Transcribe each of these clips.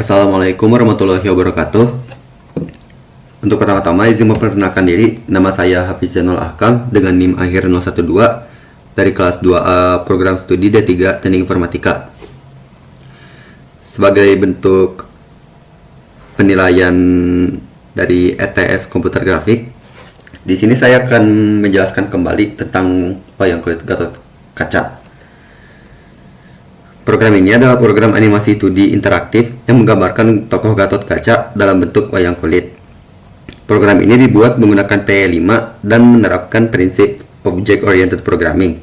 Assalamualaikum warahmatullahi wabarakatuh. Untuk pertama-tama izin memperkenalkan diri. Nama saya Hafiz Zainul Ahkam dengan NIM akhir 012 dari kelas 2A program studi D3 Teknik Informatika. Sebagai bentuk penilaian dari ETS komputer grafik, di sini saya akan menjelaskan kembali tentang wayang kulit Gatot Kaca. Program ini adalah program animasi 2D interaktif yang menggambarkan tokoh Gatot Kaca dalam bentuk wayang kulit. Program ini dibuat menggunakan PE5 dan menerapkan prinsip Object Oriented Programming.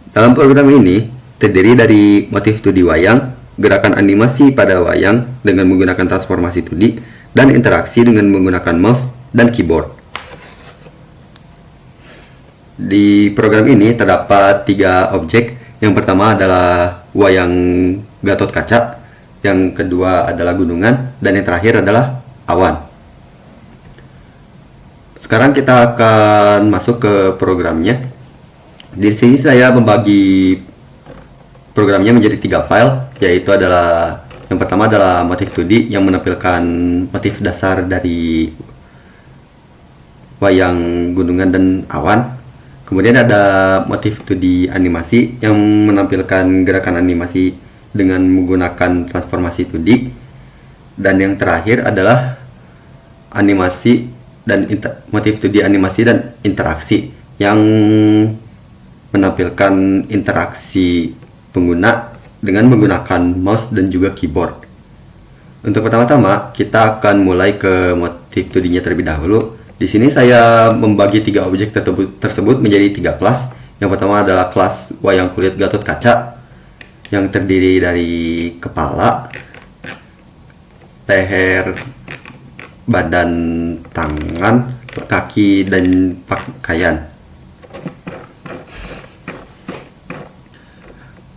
Dalam program ini terdiri dari motif 2D wayang, gerakan animasi pada wayang dengan menggunakan transformasi 2D, dan interaksi dengan menggunakan mouse dan keyboard. Di program ini terdapat 3 objek. Yang pertama adalah wayang Gatot Kaca, yang kedua adalah gunungan, dan yang terakhir adalah awan. Sekarang kita akan masuk ke programnya. Di sini saya membagi programnya menjadi 3 file, yaitu adalah yang pertama adalah motif 2D yang menampilkan motif dasar dari wayang gunungan dan awan. Kemudian ada motif 2D animasi yang menampilkan gerakan animasi dengan menggunakan transformasi 2D. Dan yang terakhir adalah animasi dan motif 2D animasi dan interaksi yang menampilkan interaksi pengguna dengan menggunakan mouse dan juga keyboard. Untuk pertama-tama kita akan mulai ke motif 2D-nya terlebih dahulu. Di sini saya membagi 3 objek tersebut menjadi 3 kelas. Yang pertama adalah kelas wayang kulit Gatot Kaca yang terdiri dari kepala, leher, badan, tangan, kaki, dan pakaian.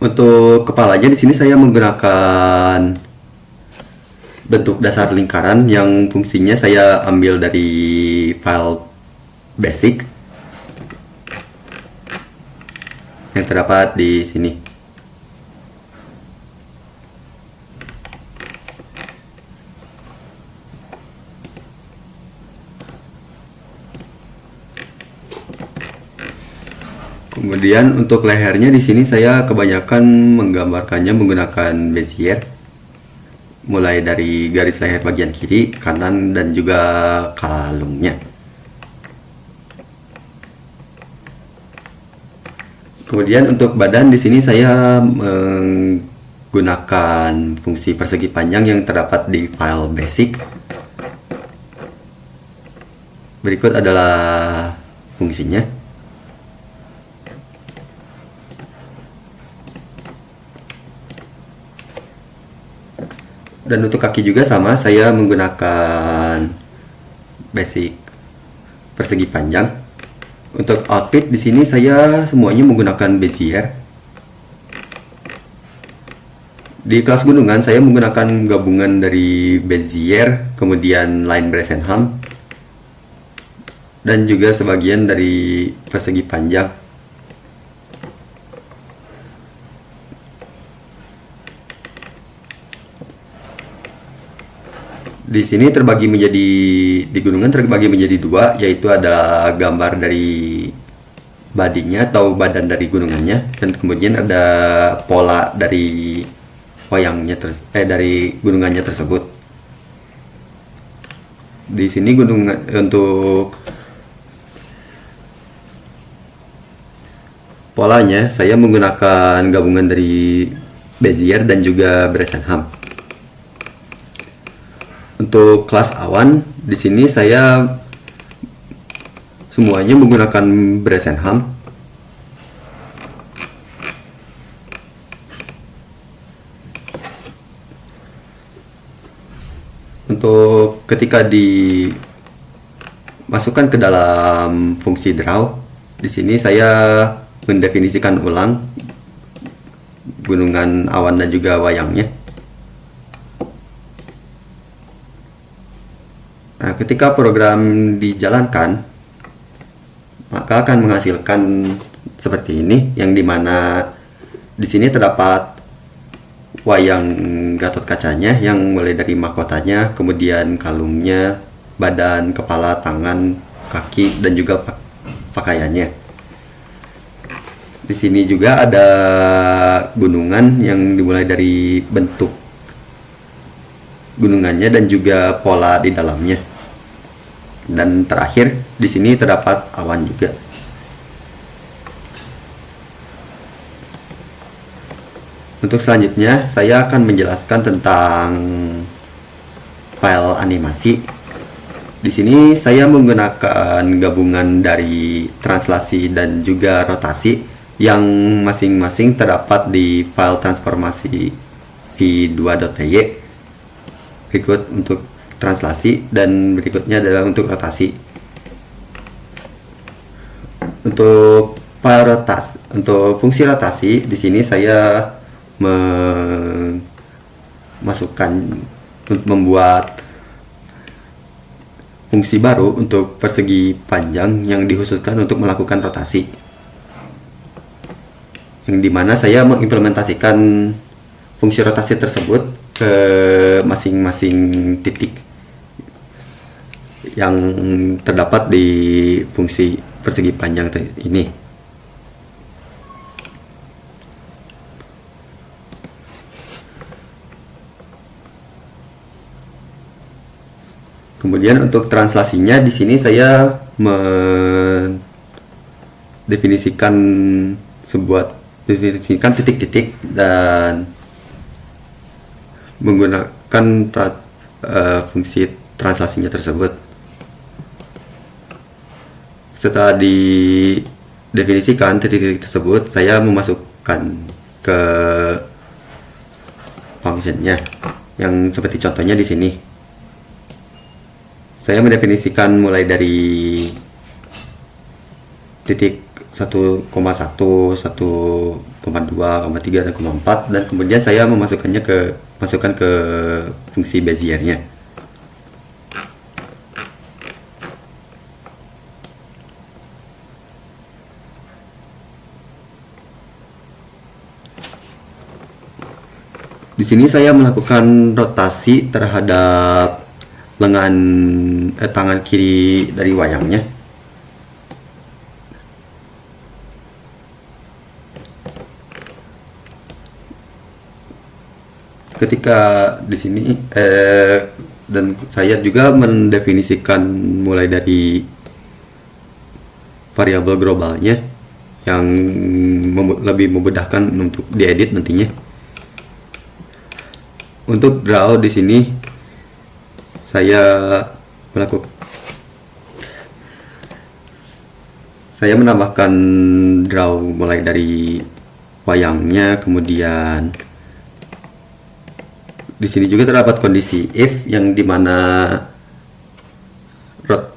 Untuk kepalanya di sini saya menggunakan bentuk dasar lingkaran yang fungsinya saya ambil dari file basic yang terdapat di sini. Kemudian untuk lehernya di sini saya kebanyakan menggambarkannya menggunakan Bezier, mulai dari garis leher bagian kiri, kanan, dan juga kalungnya. Kemudian untuk badan di sini saya menggunakan fungsi persegi panjang yang terdapat di file basic. Berikut adalah fungsinya. Dan untuk kaki juga sama, saya menggunakan basic persegi panjang. Untuk outfit di sini saya semuanya menggunakan Bezier. Di kelas gunungan saya menggunakan gabungan dari Bezier, kemudian line Bresenham, dan juga sebagian dari persegi panjang. Di sini di gunungan terbagi menjadi 2, yaitu ada gambar dari badinya atau badan dari gunungannya, dan kemudian ada pola dari wayangnya dari gunungannya tersebut. Di sini untuk polanya saya menggunakan gabungan dari Bezier dan juga Bresenham. Untuk kelas awan, di sini saya semuanya menggunakan Bresenham. Untuk ketika dimasukkan ke dalam fungsi draw, di sini saya mendefinisikan ulang gunungan, awan, dan juga wayangnya. Nah, ketika program dijalankan, maka akan menghasilkan seperti ini, yang dimana di sini terdapat wayang Gatot Kacanya yang mulai dari mahkotanya, kemudian kalungnya, badan, kepala, tangan, kaki, dan juga pakaiannya. Di sini juga ada gunungan yang dimulai dari bentuk gunungannya dan juga pola di dalamnya. Dan terakhir di sini terdapat awan juga. Untuk selanjutnya saya akan menjelaskan tentang file animasi. Di sini saya menggunakan gabungan dari translasi dan juga rotasi yang masing-masing terdapat di file transformasi v2.py. Berikut untuk translasi dan berikutnya adalah untuk rotasi. Untuk file rotasi, untuk fungsi rotasi di sini saya memasukkan membuat fungsi baru untuk persegi panjang yang dikhususkan untuk melakukan rotasi, yang dimana saya mengimplementasikan fungsi rotasi tersebut ke masing-masing titik yang terdapat di fungsi persegi panjang ini. Kemudian untuk translasinya di sini saya mendefinisikan titik-titik dan menggunakan fungsi translasinya tersebut. Setelah didefinisikan titik-titik tersebut, saya memasukkan ke functionnya yang seperti contohnya di sini. Saya mendefinisikan mulai dari titik 1,1, 1,2, 3, dan 4, dan kemudian saya masukkan ke fungsi Bezier-nya. Di sini saya melakukan rotasi terhadap tangan kiri dari wayangnya. Ketika di sini dan saya juga mendefinisikan mulai dari variabel globalnya yang lebih memudahkan untuk diedit nantinya. Untuk draw di sini saya menambahkan draw mulai dari wayangnya, kemudian di sini juga terdapat kondisi if yang dimana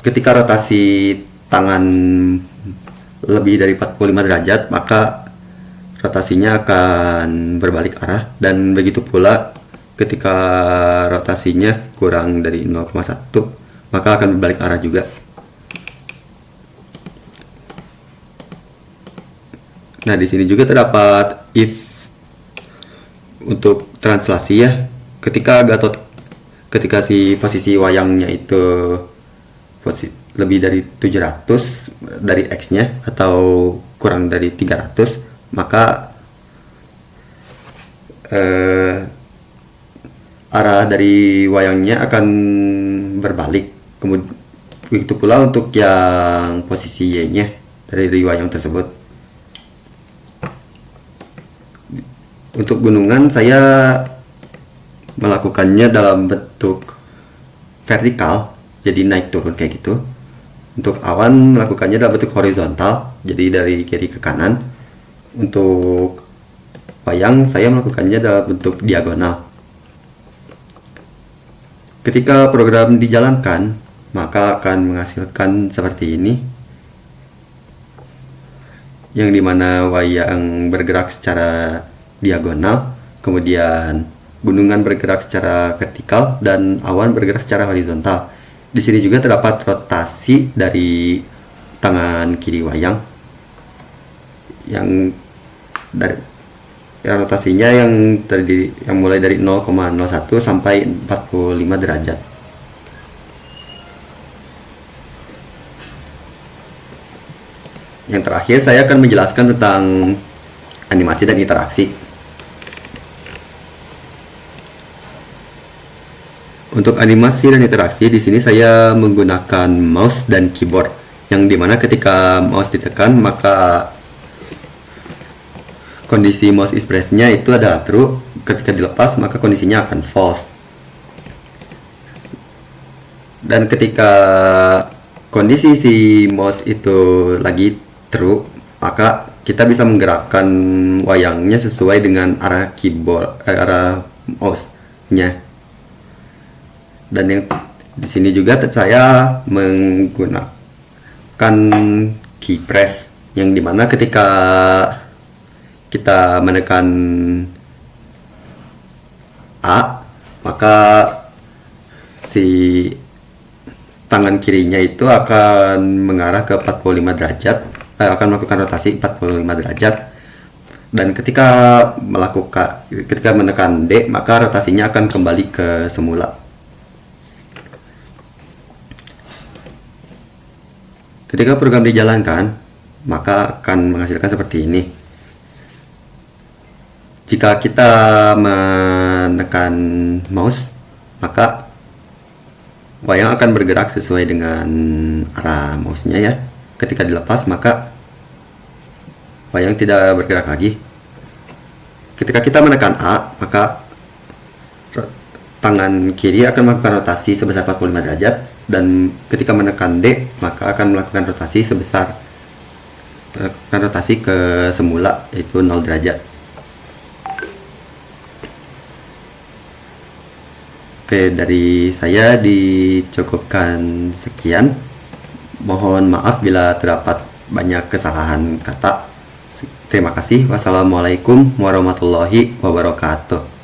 ketika rotasi tangan lebih dari 45 derajat maka rotasinya akan berbalik arah, dan begitu pula ketika rotasinya kurang dari 0,1 maka akan berbalik arah juga. Nah, di sini juga terdapat if untuk translasi ya. Ketika si posisi wayangnya itu lebih dari 700 dari x-nya atau kurang dari 300, maka arah dari wayangnya akan berbalik. Kemudian begitu pula untuk yang posisi Y-nya dari wayang tersebut. Untuk gunungan saya melakukannya dalam bentuk vertikal, jadi naik turun kayak gitu. Untuk awan melakukannya dalam bentuk horizontal, jadi dari kiri ke kanan. Untuk wayang saya melakukannya dalam bentuk diagonal. Ketika program dijalankan, maka akan menghasilkan seperti ini, yang dimana wayang bergerak secara diagonal, kemudian gunungan bergerak secara vertikal, dan awan bergerak secara horizontal. Di sini juga terdapat rotasi dari tangan kiri wayang, yang rotasinya yang terdiri yang mulai dari 0,01 sampai 45 derajat. Yang terakhir saya akan menjelaskan tentang animasi dan interaksi. Untuk animasi dan interaksi di sini saya menggunakan mouse dan keyboard, yang dimana ketika mouse ditekan maka kondisi mouse express-nya itu adalah true, ketika dilepas maka kondisinya akan false. Dan ketika kondisi si mouse itu lagi true, maka kita bisa menggerakkan wayangnya sesuai dengan arah keyboard, arah mouse-nya. Dan yang di sini juga saya menggunakan key press, yang dimana ketika kita menekan A, maka si tangan kirinya itu akan mengarah ke 45 derajat, akan melakukan rotasi 45 derajat. Dan ketika menekan D, maka rotasinya akan kembali ke semula. Ketika program dijalankan, maka akan menghasilkan seperti ini. Jika kita menekan mouse, maka wayang akan bergerak sesuai dengan arah mouse-nya ya. Ketika dilepas, maka wayang tidak bergerak lagi. Ketika kita menekan A, maka tangan kiri akan melakukan rotasi sebesar 45 derajat, dan ketika menekan D, maka akan melakukan rotasi ke semula, yaitu 0 derajat. Oke, dari saya dicukupkan sekian. Mohon maaf bila terdapat banyak kesalahan kata. Terima kasih. Wassalamualaikum warahmatullahi wabarakatuh.